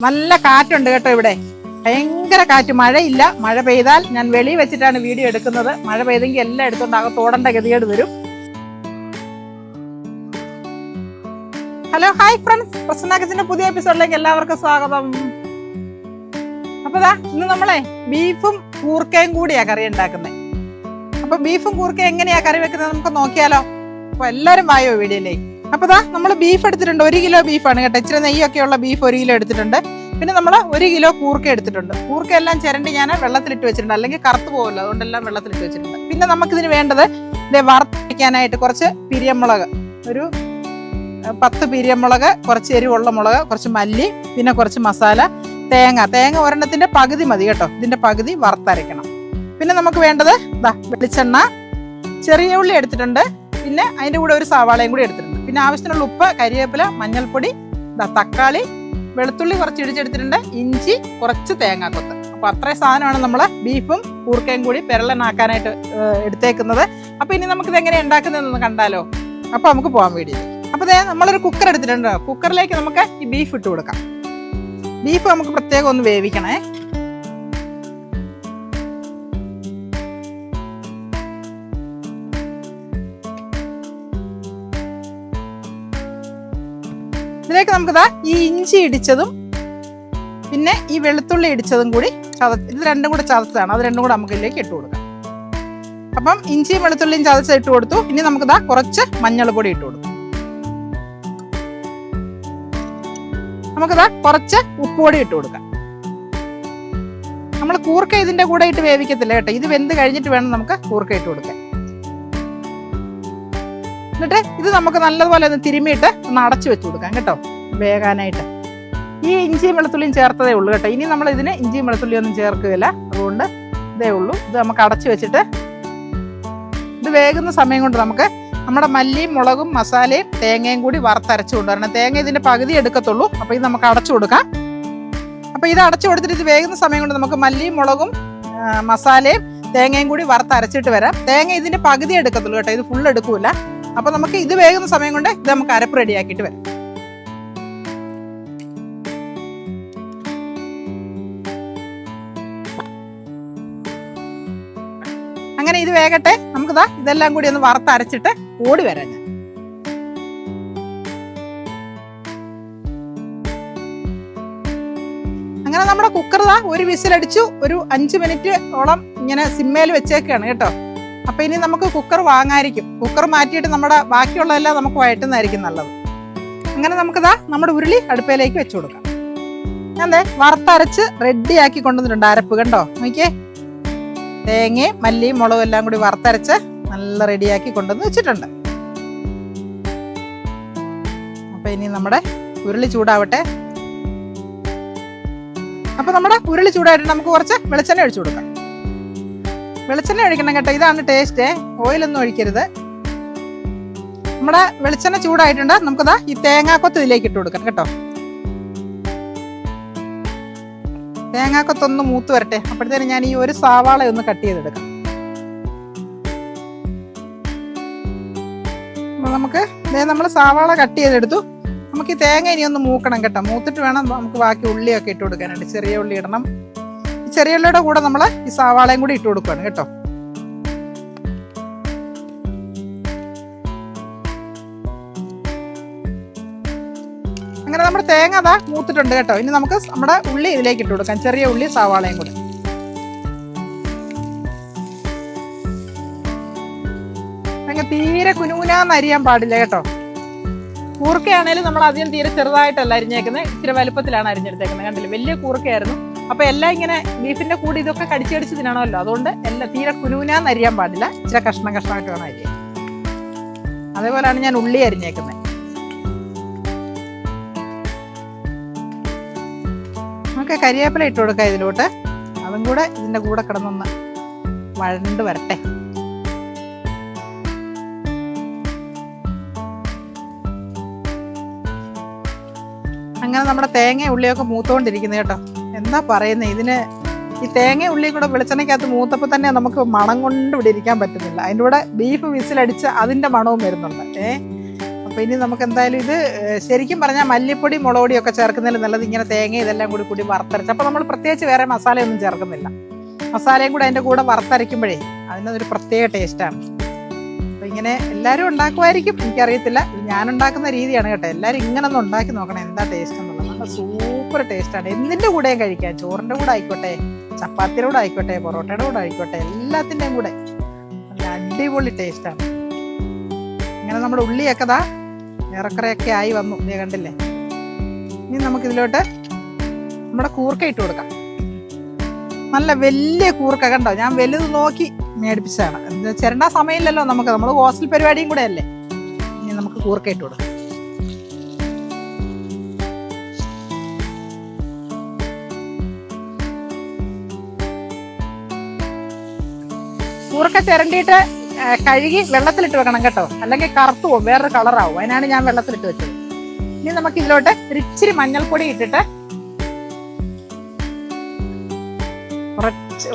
നല്ല കാറ്റുണ്ട് കേട്ടോ. ഇവിടെ ഭയങ്കര കാറ്റ്, മഴയില്ല. മഴ പെയ്താൽ ഞാൻ വെളിയിൽ വെച്ചിട്ടാണ് വീഡിയോ എടുക്കുന്നത്. മഴ പെയ്തെങ്കിൽ എല്ലാം എടുത്തോണ്ട് അകത്ത് ഓടേണ്ട ഗതികേട് വരും. ഹലോ, ഹായ് ഫ്രണ്ട്സ്, പ്രസന്നാക്കിന്റെ പുതിയ എപ്പിസോഡിലേക്ക് എല്ലാവർക്കും സ്വാഗതം. അപ്പൊ ഇന്ന് നമ്മളെ ബീഫും കൂർക്കയും കൂടിയാ കറി ഉണ്ടാക്കുന്നത്. അപ്പൊ ബീഫും കൂർക്കയും എങ്ങനെയാ കറി വെക്കുന്നത് നമുക്ക് നോക്കിയാലോ. അപ്പൊ എല്ലാരും വായോ വീഡിയോയിലേക്ക്. അപ്പൊ നമ്മൾ ബീഫ് എടുത്തിട്ടുണ്ട്. 1 കിലോ ബീഫാണ് കേട്ടോ. ഇച്ചിരി നെയ്യൊക്കെ ഉള്ള ബീഫ് 1 കിലോ എടുത്തിട്ടുണ്ട്. പിന്നെ നമ്മൾ 1 കിലോ കൂർക്ക എടുത്തിട്ടുണ്ട്. കൂർക്ക എല്ലാം ചിരണ്ടി ഞാൻ വെള്ളത്തിലിട്ട് വെച്ചിട്ടുണ്ട്, അല്ലെങ്കിൽ കറുത്തു പോകുമല്ലോ, അതുകൊണ്ടെല്ലാം വെള്ളത്തിലിട്ട് വെച്ചിട്ടുണ്ട്. പിന്നെ നമുക്കിതിന് വേണ്ടത് വറുത്തരയ്ക്കാനായിട്ട് കുറച്ച് പിരിയമുളക്, ഒരു 10 പിരിയമുളക്, കുറച്ച് എരിവുള്ള മുളക്, കുറച്ച് മല്ലി, പിന്നെ കുറച്ച് മസാല, തേങ്ങ ഒരെണ്ണത്തിന്റെ പകുതി മതി കേട്ടോ. ഇതിന്റെ പകുതി വറുത്തരയ്ക്കണം. പിന്നെ നമുക്ക് വേണ്ടത് വെളിച്ചെണ്ണ, ചെറിയ ഉള്ളി എടുത്തിട്ടുണ്ട്, പിന്നെ അതിന്റെ കൂടെ ഒരു സവാളയും കൂടി എടുത്തിട്ടുണ്ട്. പിന്നെ ആവശ്യത്തിനുള്ള ഉപ്പ്, കരിവേപ്പില, മഞ്ഞൾപ്പൊടി, തക്കാളി, വെളുത്തുള്ളി കുറച്ച് ഇടിച്ചെടുത്തിട്ടുണ്ട്, ഇഞ്ചി, കുറച്ച് തേങ്ങാക്കൊത്ത്. അപ്പൊ അത്രയും സാധനമാണ് നമ്മൾ ബീഫും കൂർക്കയും കൂടി പെരളനാക്കാനായിട്ട് എടുത്തേക്കുന്നത്. അപ്പൊ ഇനി നമുക്കിത് എങ്ങനെ ഉണ്ടാക്കുന്നതെന്ന് കണ്ടാലോ. അപ്പൊ നമുക്ക് പോകാൻ വേണ്ടി. അപ്പൊ നമ്മളൊരു കുക്കർ എടുത്തിട്ടുണ്ട്. കുക്കറിലേക്ക് നമുക്ക് ഈ ബീഫ് ഇട്ട് കൊടുക്കാം. ബീഫ് നമുക്ക് പ്രത്യേകം ഒന്ന് വേവിക്കണേ. ഇതിലേക്ക് നമുക്ക് ഈ ഇഞ്ചി ഇടിച്ചതും പിന്നെ ഈ വെളുത്തുള്ളി ഇടിച്ചതും കൂടി ഇത് രണ്ടും കൂടെ ചതച്ചതാണ്. അത് രണ്ടും കൂടെ നമുക്ക് ഇതിലേക്ക് ഇട്ട് കൊടുക്കാം. അപ്പം ഇഞ്ചിയും വെളുത്തുള്ളിയും ചതച്ച് ഇട്ട് കൊടുത്തു. ഇനി നമുക്ക് കുറച്ച് മഞ്ഞൾപ്പൊടി ഇട്ട് കൊടുക്കും. നമുക്ക് കുറച്ച് ഉപ്പുപൊടി ഇട്ട് കൊടുക്കാം. നമ്മൾ കൂർക്ക ഇതിന്റെ കൂടെ ഇട്ട് വേവിക്കത്തില്ല കേട്ടോ. ഇത് വെന്ത് കഴിഞ്ഞിട്ട് വേണം നമുക്ക് കൂർക്ക ഇട്ട് കൊടുക്കാൻ. എന്നിട്ട് ഇത് നമുക്ക് നല്ലതുപോലെ ഒന്ന് തിരുമ്മിയിട്ട് ഒന്ന് അടച്ചു വെച്ച് കൊടുക്കാം കേട്ടോ, വേകാനായിട്ട്. ഈ ഇഞ്ചിയും വെളുത്തുള്ളിയും ചേർത്തതേ ഉള്ളൂ കേട്ടോ. ഇനി നമ്മൾ ഇതിന് ഇഞ്ചിയും വെളുത്തുള്ളിയും ഒന്നും ചേർക്കുകയില്ല. അതുകൊണ്ട് ഇതേ ഉള്ളൂ. ഇത് നമുക്ക് അടച്ചു വെച്ചിട്ട് ഇത് വേകുന്ന സമയം കൊണ്ട് നമുക്ക് നമ്മുടെ മല്ലിയും മുളകും മസാലയും തേങ്ങയും കൂടി വറുത്തരച്ചു കൊണ്ടുവരണം. തേങ്ങ ഇതിന്റെ പകുതി എടുക്കത്തുള്ളൂ. അപ്പൊ ഇത് നമുക്ക് അടച്ചു കൊടുക്കാം. അപ്പൊ ഇത് അടച്ചു കൊടുത്തിട്ട് ഇത് വേകുന്ന സമയം കൊണ്ട് നമുക്ക് മല്ലിയും മുളകും മസാലയും തേങ്ങയും കൂടി വറുത്തരച്ചിട്ട് വരാം. തേങ്ങ ഇതിന്റെ പകുതി എടുക്കത്തുള്ളൂ കേട്ടോ, ഇത് ഫുൾ എടുക്കൂല. അപ്പൊ നമുക്ക് ഇത് വേകുന്ന സമയം കൊണ്ട് ഇത് നമുക്ക് അരപ്പ് റെഡിയാക്കിയിട്ട് വരാം. അങ്ങനെ ഇത് വേകട്ടെ. നമുക്ക് ഇതെല്ലാം കൂടി ഒന്ന് വറുത്തരച്ചിട്ട് ഓടി വരാം ഞാൻ. അങ്ങനെ നമ്മുടെ കുക്കർ ഒരു വിസിലടിച്ചു. ഒരു 5 മിനിറ്റ് ഓളം ഇങ്ങനെ സിമ്മേൽ വെച്ചേക്കാണ് കേട്ടോ. അപ്പൊ ഇനി നമുക്ക് കുക്കർ വാങ്ങാതിരിക്കും. കുക്കർ മാറ്റിയിട്ട് നമ്മുടെ ബാക്കിയുള്ളതെല്ലാം നമുക്ക് വഴറ്റുന്നതായിരിക്കും നല്ലത്. അങ്ങനെ നമുക്ക് നമ്മുടെ ഉരുളി അടുപ്പയിലേക്ക് വെച്ചു കൊടുക്കാം. ഞാൻ വറുത്തരച്ച് റെഡിയാക്കി കൊണ്ടുവന്നിട്ടുണ്ട് അരപ്പ്. കണ്ടോ, നോക്കിയേ. തേങ്ങയും മല്ലിയും മുളകും എല്ലാം കൂടി വറുത്തരച്ച് നല്ല റെഡിയാക്കി കൊണ്ടുവന്ന് വെച്ചിട്ടുണ്ട്. അപ്പൊ ഇനി നമ്മുടെ ഉരുളി ചൂടാവട്ടെ. അപ്പൊ നമ്മുടെ ഉരുളി ചൂടായിട്ട് നമുക്ക് കുറച്ച് വെളിച്ചെണ്ണ ഒഴിച്ചു കൊടുക്കാം. വെളിച്ചെണ്ണ ഒഴിക്കണം കേട്ടോ, ഇതാണ് ടേസ്റ്റ്. ഓയിലൊന്നും ഒഴിക്കരുത്. നമ്മുടെ വെളിച്ചെണ്ണ ചൂടായിട്ടുണ്ട്. നമുക്ക് ഈ തേങ്ങാക്കൊത്ത് ഇതിലേക്ക് ഇട്ട് കൊടുക്കാം കേട്ടോ. തേങ്ങാക്കൊത്തൊന്ന് മൂത്ത് വരട്ടെ. അപ്പോഴത്തേനും ഞാൻ ഈ ഒരു സവാള ഒന്ന് കട്ട് ചെയ്തെടുക്കാം. നമുക്ക് നമ്മൾ സവാള കട്ട് ചെയ്തെടുത്തു. നമുക്ക് ഈ തേങ്ങ ഇനി ഒന്ന് മൂക്കണം കേട്ടോ. മൂത്തിട്ട് വേണം നമുക്ക് ബാക്കി ഉള്ളിയൊക്കെ ഇട്ട് കൊടുക്കാനായിട്ട്. ചെറിയ ഉള്ളി ഇടണം. ചെറിയ ഉള്ളിയുടെ കൂടെ നമ്മൾ ഈ സവാളയും കൂടി ഇട്ട് കൊടുക്കുകയാണ് കേട്ടോ. അങ്ങനെ നമ്മുടെ തേങ്ങ മൂത്തിട്ടുണ്ട് കേട്ടോ. ഇനി നമുക്ക് നമ്മുടെ ഉള്ളി ഇതിലേക്ക് ഇട്ട് കൊടുക്കാം. ചെറിയ ഉള്ളി സവാളയും കൂടി. അങ്ങനെ തീരെ കുനുകുനാന്ന് അരിയാൻ പാടില്ല കേട്ടോ. കൂർക്കയാണേലും നമ്മൾ അധികം തീരെ ചെറുതായിട്ടല്ല അരിഞ്ഞേക്കുന്നത്, ഇച്ചിരി വലുപ്പത്തിലാണ് അരിഞ്ഞെടുത്തേക്കുന്നത്. കണ്ടില്ല, വലിയ കൂർക്കയായിരുന്നു. അപ്പൊ എല്ലാം ഇങ്ങനെ ബീഫിന്റെ കൂടി ഇതൊക്കെ കടിച്ചടിച്ച് തിന്നണമല്ലോ, അതുകൊണ്ട് എല്ലാം തീരെ കുനുകുനാന്ന് അരിയാൻ പാടില്ല. ഇച്ചിരി കഷ്ണമായിട്ട് വേണം അരിയാൻ. അതേപോലെയാണ് ഞാൻ ഉള്ളി അരിഞ്ഞേക്കുന്നത്. നമുക്ക് കരിവേപ്പില ഇട്ട് കൊടുക്കാം ഇതിലോട്ട്. അതും കൂടെ ഇതിന്റെ കൂടെ കിടന്നൊന്ന് വഴണ്ട് വരട്ടെ. അങ്ങനെ നമ്മുടെ തേങ്ങ ഉള്ളിയൊക്കെ മൂത്തുകൊണ്ടിരിക്കുന്നത് കേട്ടോ. എന്താ പറയുന്നത്, ഇതിന് ഈ തേങ്ങ ഉള്ളിയും കൂടെ വെളിച്ചെണ്ണയ്ക്കകത്ത് മൂത്തപ്പോൾ തന്നെ നമുക്ക് മണം കൊണ്ട് ഇവിടെ ഇരിക്കാൻ പറ്റുന്നില്ല. അതിൻ്റെ കൂടെ ബീഫ് വിസിലടിച്ച് അതിൻ്റെ മണവും വരുന്നുണ്ട്. അപ്പോൾ ഇനി നമുക്ക് എന്തായാലും ഇത് ശരിക്കും പറഞ്ഞാൽ മല്ലിപ്പൊടി മുളക് പൊടിയൊക്കെ ചേർക്കുന്നതിൽ നല്ലത് ഇങ്ങനെ തേങ്ങ ഇതെല്ലാം കൂടി വറുത്തരച്ച്. അപ്പോൾ നമ്മൾ പ്രത്യേകിച്ച് വേറെ മസാലയൊന്നും ചേർക്കുന്നില്ല. മസാലയും കൂടെ അതിൻ്റെ കൂടെ വറുത്തരയ്ക്കുമ്പോഴേ അതിനൊരു പ്രത്യേക ടേസ്റ്റാണ്. അപ്പോൾ ഇങ്ങനെ എല്ലാവരും ഉണ്ടാക്കുമായിരിക്കും, എനിക്കറിയത്തില്ല. ഞാനുണ്ടാക്കുന്ന രീതിയാണ് കേട്ടോ. എല്ലാവരും ഇങ്ങനെ ഒന്ന് ഉണ്ടാക്കി നോക്കണം എന്താ ടേസ്റ്റ് എന്നുള്ളത്. നല്ല സൂപ്പർ ടേസ്റ്റാണ്. എന്തിൻ്റെ കൂടെയും കഴിക്കാം. ചോറിൻ്റെ കൂടെ ആയിക്കോട്ടെ, ചപ്പാത്തിയുടെ കൂടെ ആയിക്കോട്ടെ, പൊറോട്ടയുടെ കൂടെ ആയിക്കോട്ടെ, എല്ലാത്തിൻ്റെയും കൂടെ നല്ല അടിപൊളി ടേസ്റ്റാണ്. ഇങ്ങനെ നമ്മുടെ ഉള്ളിയൊക്കെ ദാ ഏറെക്കുറെയൊക്കെ ആയി വന്നു, നീ കണ്ടില്ലേ. ഇനി നമുക്കിതിലോട്ട് നമ്മുടെ കൂർക്ക ഇട്ട് കൊടുക്കാം. നല്ല വലിയ കൂർക്ക കണ്ടോ, ഞാൻ വലുത് നോക്കി മേടിപ്പിച്ചതാണ്. ചിരണ്ട സമയമില്ലല്ലോ നമുക്ക്, നമ്മൾ ഹോസ്റ്റൽ പരിപാടിയും കൂടെ അല്ലേ. ഇനി നമുക്ക് കൂർക്ക ഇട്ട് കൊടുക്കാം. കൂർക്ക ചിരണ്ടിയിട്ട് കഴുകി വെള്ളത്തിലിട്ട് വെക്കണം കേട്ടോ, അല്ലെങ്കിൽ കറുത്തു പോകും, വേറൊരു കളറാവും. അതിനാണ് ഞാൻ വെള്ളത്തിലിട്ട് വെച്ചത്. ഇനി നമുക്ക് ഇതിലോട്ട് ഇച്ചിരി മഞ്ഞൾപ്പൊടി ഇട്ടിട്ട് കുറച്ച്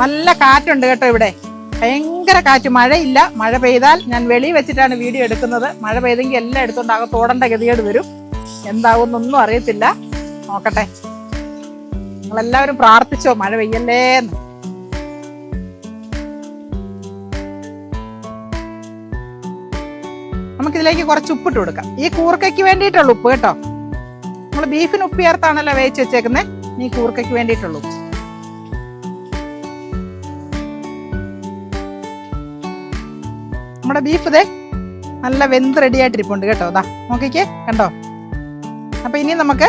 നല്ല കാറ്റുണ്ട് കേട്ടോ ഇവിടെ, ഭയങ്കര കാറ്റ്. മഴയില്ല, മഴ പെയ്താൽ ഞാൻ വെളിയിൽ വെച്ചിട്ടാണ് വീഡിയോ എടുക്കുന്നത്. മഴ പെയ്തെങ്കിൽ എല്ലാം എടുത്തോണ്ട് അകത്തോടേണ്ട ഗതികേട് വരും. എന്താവുന്നൊന്നും അറിയത്തില്ല, നോക്കട്ടെ. നിങ്ങളെല്ലാവരും പ്രാർത്ഥിച്ചോ മഴ പെയ്യല്ലേന്ന്. നമുക്കിതിലേക്ക് കുറച്ച് ഉപ്പിട്ട് കൊടുക്കാം. ഈ കൂർക്കയ്ക്ക് വേണ്ടിയിട്ടുള്ള ഉപ്പ് കേട്ടോ. നമ്മൾ ബീഫിന് ഉപ്പ് ചേർത്താണല്ലോ വേവിച്ച് വെച്ചേക്കുന്നത്. ഈ കൂർക്കയ്ക്ക് വേണ്ടിയിട്ടുള്ള ഉപ്പ്. നമ്മുടെ ബീഫ് ഇതേ നല്ല വെന്ത് റെഡി ആയിട്ടിരിപ്പുണ്ട് കേട്ടോ. അതാ നോക്കിക്കേ, കണ്ടോ. അപ്പൊ ഇനി നമുക്ക്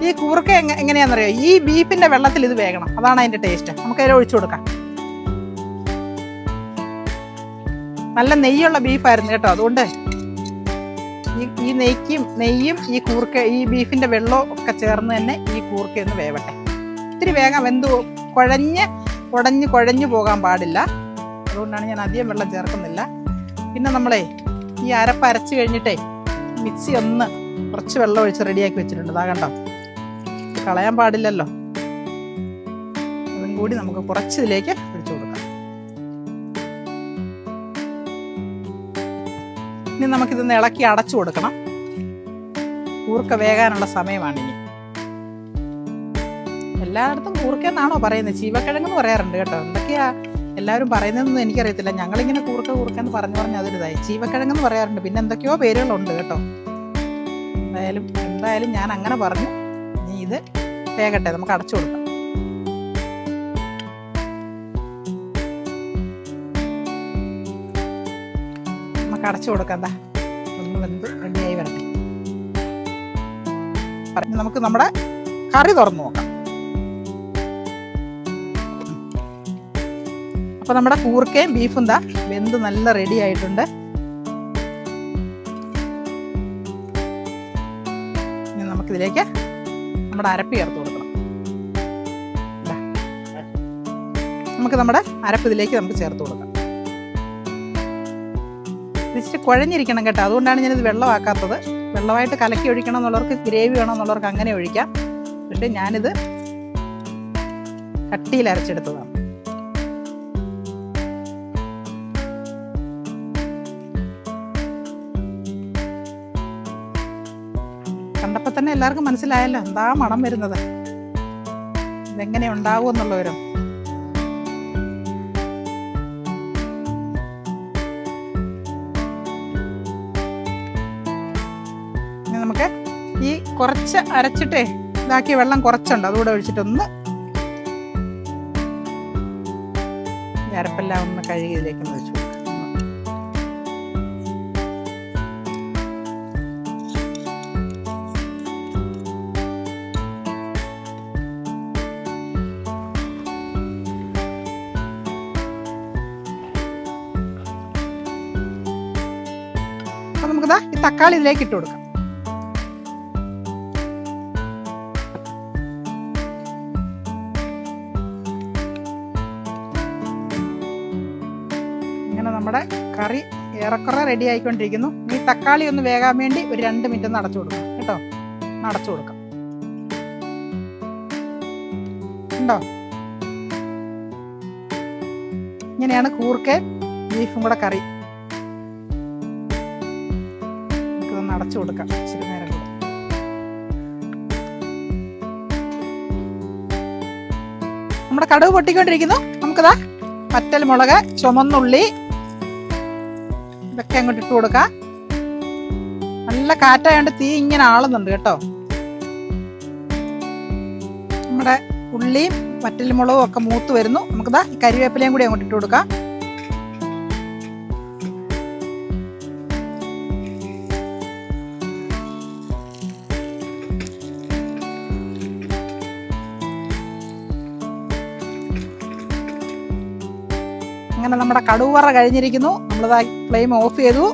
ഈ കൂർക്ക എങ്ങനെയാണെന്നറിയോ, ഈ ബീഫിന്റെ വെള്ളത്തിൽ ഇത് വേകണം, അതാണ് അതിന്റെ ടേസ്റ്റ്. നമുക്ക് അതിൽ ഒഴിച്ചു കൊടുക്കാം. നല്ല നെയ്യുള്ള ബീഫായിരുന്നു കേട്ടോ, അതുകൊണ്ട് ഈ നെയ്യും ഈ കൂർക്ക, ഈ ബീഫിന്റെ വെള്ളവും ഒക്കെ ചേർന്ന് തന്നെ ഈ കൂർക്കയൊന്ന് വേവട്ടെ. ഇത്തിരി വേഗം വെന്ത് കുഴഞ്ഞു പോകാൻ പാടില്ല. അതുകൊണ്ടാണ് ഞാൻ അധികം വെള്ളം ചേർക്കുന്നില്ല. പിന്നെ നമ്മളെ ഈ അരപ്പ് അരച്ച് കഴിഞ്ഞിട്ടേ മിക്സി ഒന്ന് കുറച്ച് വെള്ളം ഒഴിച്ച് റെഡിയാക്കി വെച്ചിട്ടുണ്ട്. അതാ കണ്ടോ, കളയാൻ പാടില്ലല്ലോ. അതും കൂടി നമുക്ക് കുറച്ച് ഇതിലേക്ക് ഒഴിച്ചു കൊടുക്കാം. ഇനി നമുക്കിതൊന്ന് ഇളക്കി അടച്ചു കൊടുക്കണം. കൂർക്ക വേകാനുള്ള സമയമാണ് ഇനി. എല്ലായിടത്തും കൂർക്കെന്നാണോ പറയുന്നത്, ചീവക്കിഴങ്ങെന്ന് പറയാറുണ്ട് കേട്ടോ. എന്തൊക്കെയാ എല്ലാവരും പറയുന്നതെന്നൊന്നും എനിക്കറിയത്തില്ല. ഞങ്ങളിങ്ങനെ കൂർക്കെന്ന് പറഞ്ഞ് അതൊരിതായി. ചീവക്കിഴങ്ങെന്ന് പറയാറുണ്ട്, പിന്നെ എന്തൊക്കെയോ പേരുകളുണ്ട് കേട്ടോ. എന്തായാലും ഞാൻ അങ്ങനെ പറഞ്ഞു. ഇനി ഇത് വേകട്ടെ, നമുക്ക് അടച്ചു കൊടുക്കാം. നമുക്ക് അടച്ചു കൊടുക്കാം. എന്താ ഒന്ന് വെന്ത് റെഡിയായി വരട്ടെ. നമുക്ക് നമ്മുടെ കറി തുറന്നു നോക്കാം. അപ്പൊ നമ്മുടെ കൂർക്കയും ബീഫും ദാ വെന്ത് നല്ല റെഡി ആയിട്ടുണ്ട്. ഇനി നമുക്കിതിലേക്ക് നമ്മുടെ അരപ്പ് ചേർത്ത് കൊടുക്കണം. നമുക്ക് നമ്മുടെ അരപ്പ് ഇതിലേക്ക് നമുക്ക് ചേർത്ത് കൊടുക്കാം. ഇച്ചിരി കുഴഞ്ഞിരിക്കണം കേട്ടോ, അതുകൊണ്ടാണ് ഞാനിത് വെള്ളമാക്കാത്തത്. വെള്ളമായിട്ട് കലക്കി ഒഴിക്കണം എന്നുള്ളവർക്ക്, ഗ്രേവി വേണമെന്നുള്ളവർക്ക് അങ്ങനെ ഒഴിക്കാം. പക്ഷെ ഞാനിത് കട്ടിയിൽ അരച്ചെടുത്തതാണ്. കണ്ടപ്പോൾ തന്നെ എല്ലാവർക്കും മനസ്സിലായല്ലോ എന്താ മണം വരുന്നത്, ഇതെങ്ങനെ ഉണ്ടാവും എന്നുള്ളവരും. നമുക്ക് ഈ കുറച്ച് അരച്ചിട്ടേ ഇതാക്കിയ വെള്ളം കുറച്ചുണ്ട്, അതുകൂടെ ഒഴിച്ചിട്ടൊന്ന് അരപ്പെല്ലാം ഒന്ന് കഴുകി ഇതിലേക്ക് ഒഴിച്ചു. അപ്പൊ നമുക്കിതാ ഈ തക്കാളി ഇതിലേക്ക് ഇട്ട് കൊടുക്കാം. നമ്മുടെ കറി ഏറെക്കുറെ റെഡി ആയിക്കൊണ്ടിരിക്കുന്നു. ഈ തക്കാളി ഒന്ന് വേകാൻ വേണ്ടി ഒരു 2 മിനിറ്റ് ഒന്ന് അടച്ചു കൊടുക്കാം കേട്ടോ. അടച്ചു കൊടുക്കാം. ഉണ്ടോ, ഇങ്ങനെയാണ് കൂർക്കയും ബീഫും കൂടെ കറി. അടച്ചു കൊടുക്കാം ഇച്ചിരി നേരം കൂടെ. നമ്മുടെ കടുക് പൊട്ടിക്കൊണ്ടിരിക്കുന്നു. നമുക്കിതാ വറ്റൽ മുളക്, ചുമന്നുള്ളി ഇതൊക്കെ അങ്ങോട്ട് ഇട്ട് കൊടുക്കാം. നല്ല കാറ്റായോണ്ട് തീ ഇങ്ങനെ ആളുന്നുണ്ട് കേട്ടോ. നമ്മുടെ ഉള്ളിയും വറ്റൽമുളകും ഒക്കെ മൂത്ത് വരുന്നു. നമുക്കിതാ ഈ കരിവേപ്പിലയും കൂടി അങ്ങോട്ട് ഇട്ട് കൊടുക്കാം. അങ്ങനെ നമ്മുടെ കടുക് വറ കഴിഞ്ഞിരിക്കുന്നു. നമ്മളിതാ ഫ്ലെയിം ഓഫ് ചെയ്തു.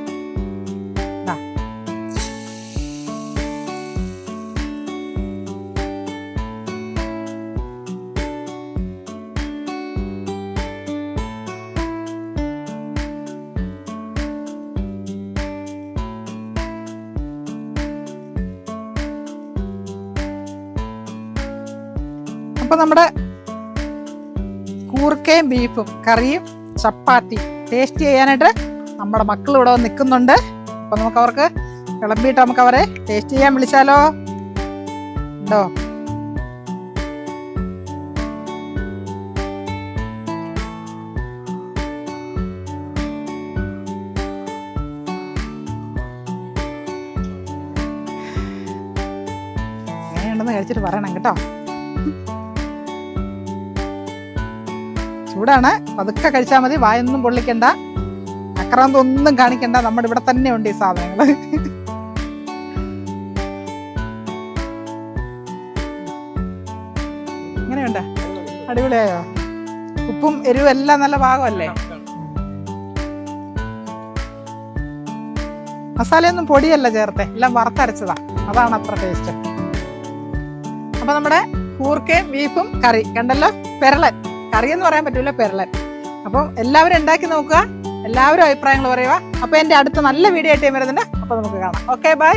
അപ്പൊ നമ്മുടെ കൂർക്കയും ബീഫും കറിയും ചപ്പാത്തി ടേസ്റ്റ് ചെയ്യാനായിട്ട് നമ്മുടെ മക്കൾ ഇവിടെ നിൽക്കുന്നുണ്ട്. അപ്പൊ നമുക്ക് അവർക്ക് വിളമ്പിയിട്ട് നമുക്ക് അവരെ ടേസ്റ്റ് ചെയ്യാൻ വിളിച്ചാലോ? ഉണ്ടോ? എങ്ങനെയുണ്ടെന്ന് കഴിച്ചിട്ട് പറയണം കേട്ടോ. ചൂടാണ്, പതുക്കെ കഴിച്ചാൽ മതി. വായൊന്നും പൊള്ളിക്കണ്ട, അക്രാന്തൊന്നും കാണിക്കണ്ട. നമ്മുടെ ഇവിടെ തന്നെ ഉണ്ട് ഈ സാധനങ്ങൾ. എങ്ങനെയുണ്ട്? അടിപൊളിയായോ? ഉപ്പും എരിവും എല്ലാം നല്ല പാകമല്ലേ? മസാലയൊന്നും പൊടിയല്ല ചേർത്തെ, എല്ലാം വറുത്തരച്ചതാ. അതാണ് അത്ര ടേസ്റ്റ്. അപ്പൊ നമ്മുടെ കൂർക്കയും ബീഫും കറി കണ്ടല്ലോ. പെരളൻ കറിയെന്ന് പറയാൻ പറ്റൂല, പെരളൻ. അപ്പം എല്ലാവരും ഉണ്ടാക്കി നോക്കുക, എല്ലാവരും അഭിപ്രായങ്ങൾ പറയുക. അപ്പൊ എന്റെ അടുത്ത നല്ല വീഡിയോ ആയിട്ട് വരുന്നുണ്ട്. അപ്പൊ നമുക്ക് കാണാം. Okay, by.